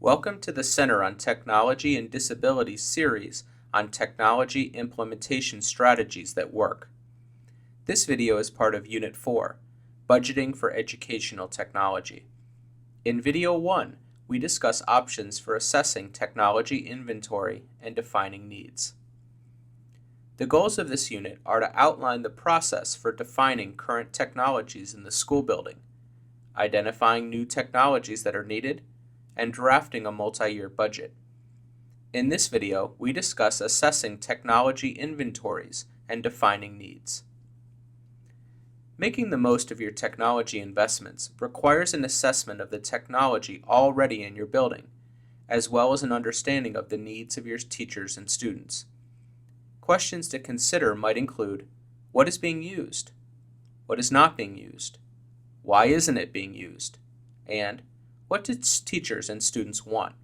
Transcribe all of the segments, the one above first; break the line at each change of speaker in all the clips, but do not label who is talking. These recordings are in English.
Welcome to the Center on Technology and Disability series on Technology Implementation Strategies that Work. This video is part of Unit 4, Budgeting for Educational Technology. In Video 1, we discuss options for assessing technology inventory and defining needs. The goals of this unit are to outline the process for defining current technologies in the school building, identifying new technologies that are needed, and drafting a multi-year budget. In this video, we discuss assessing technology inventories and defining needs. Making the most of your technology investments requires an assessment of the technology already in your building, as well as an understanding of the needs of your teachers and students. Questions to consider might include: what is being used? What is not being used? Why isn't it being used? And what do teachers and students want?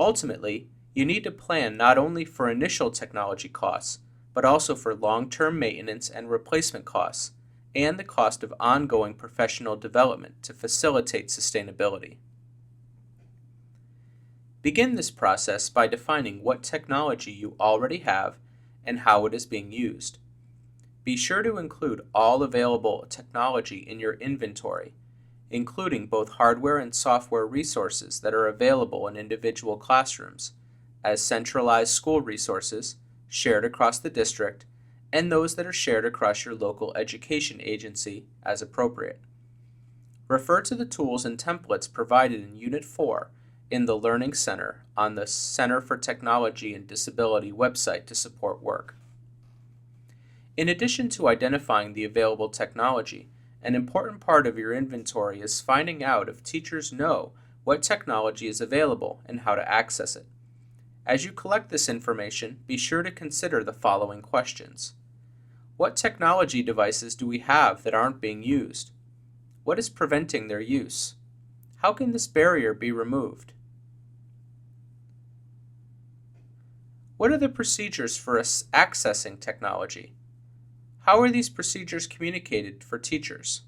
Ultimately, you need to plan not only for initial technology costs, but also for long-term maintenance and replacement costs, and the cost of ongoing professional development to facilitate sustainability. Begin this process by defining what technology you already have and how it is being used. Be sure to include all available technology in your inventory, including both hardware and software resources that are available in individual classrooms, as centralized school resources shared across the district, and those that are shared across your local education agency as appropriate. Refer to the tools and templates provided in Unit 4 in the Learning Center on the Center for Technology and Disability website to support work. In addition to identifying the available technology, an important part of your inventory is finding out if teachers know what technology is available and how to access it. As you collect this information, be sure to consider the following questions. What technology devices do we have that aren't being used? What is preventing their use? How can this barrier be removed? What are the procedures for accessing technology? How are these procedures communicated for teachers?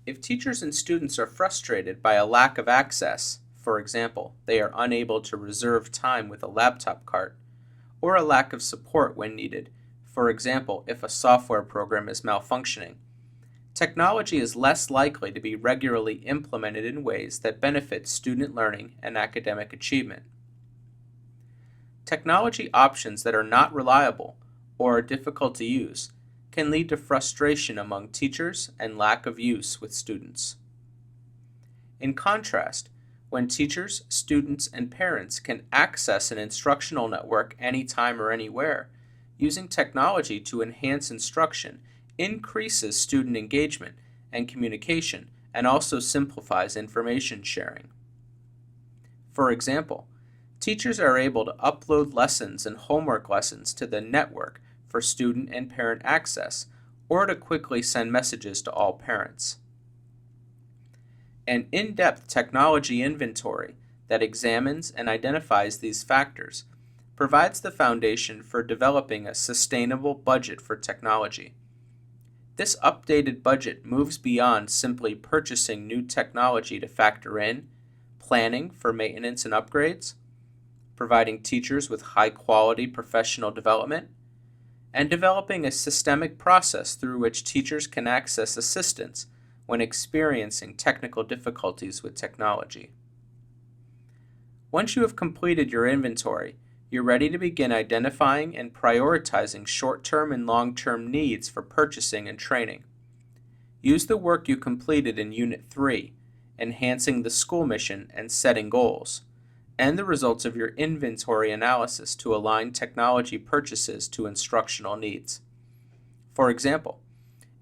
If teachers and students are frustrated by a lack of access, for example, they are unable to reserve time with a laptop cart, or a lack of support when needed, for example, if a software program is malfunctioning, technology is less likely to be regularly implemented in ways that benefit student learning and academic achievement. Technology options that are not reliable or are difficult to use can lead to frustration among teachers and lack of use with students. In contrast, when teachers, students, and parents can access an instructional network anytime or anywhere, using technology to enhance instruction increases student engagement and communication and also simplifies information sharing. For example, teachers are able to upload lessons and homework lessons to the network for student and parent access, or to quickly send messages to all parents. An in-depth technology inventory that examines and identifies these factors provides the foundation for developing a sustainable budget for technology. This updated budget moves beyond simply purchasing new technology to factor in, planning for maintenance and upgrades, providing teachers with high-quality professional development, and developing a systemic process through which teachers can access assistance when experiencing technical difficulties with technology. Once you have completed your inventory, you're ready to begin identifying and prioritizing short-term and long-term needs for purchasing and training. Use the work you completed in Unit 3, Enhancing the School Mission and Setting Goals, and the results of your inventory analysis to align technology purchases to instructional needs. For example,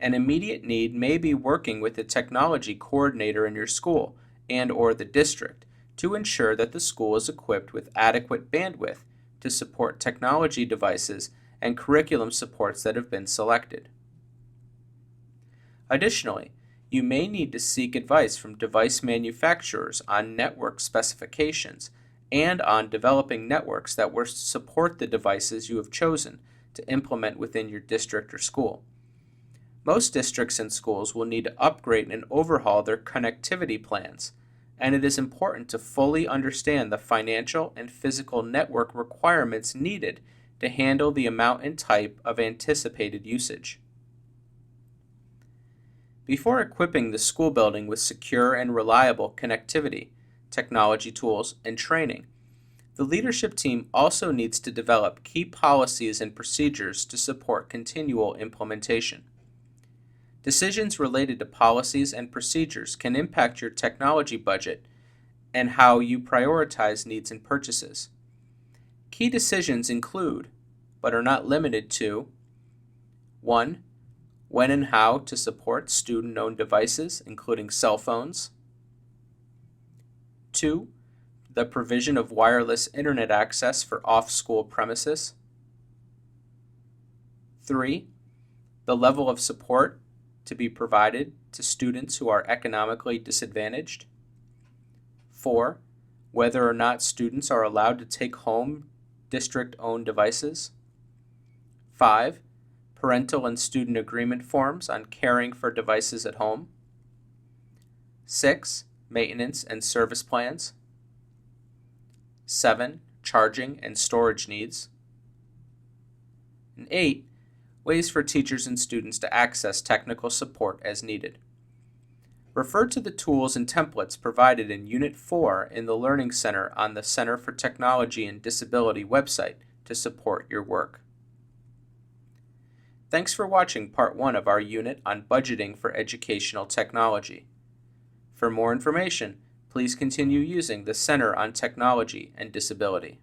an immediate need may be working with the technology coordinator in your school and/or the district to ensure that the school is equipped with adequate bandwidth to support technology devices and curriculum supports that have been selected. Additionally, you may need to seek advice from device manufacturers on network specifications and on developing networks that will support the devices you have chosen to implement within your district or school. Most districts and schools will need to upgrade and overhaul their connectivity plans, and it is important to fully understand the financial and physical network requirements needed to handle the amount and type of anticipated usage. Before equipping the school building with secure and reliable connectivity, technology tools, and training, the leadership team also needs to develop key policies and procedures to support continual implementation. Decisions related to policies and procedures can impact your technology budget and how you prioritize needs and purchases. Key decisions include, but are not limited to: 1. When and how to support student-owned devices, including cell phones. 2. The provision of wireless internet access for off-school premises. 3. The level of support to be provided to students who are economically disadvantaged. 4. Whether or not students are allowed to take home district-owned devices. 5. Parental and student agreement forms on caring for devices at home. 6. Maintenance and service plans. 7. Charging and storage needs. And 8. Ways for teachers and students to access technical support as needed. Refer to the tools and templates provided in Unit 4 in the Learning Center on the Center for Technology and Disability website to support your work. Thanks for watching Part 1 of our unit on budgeting for educational technology. For more information, please continue using the Center on Technology and Disability.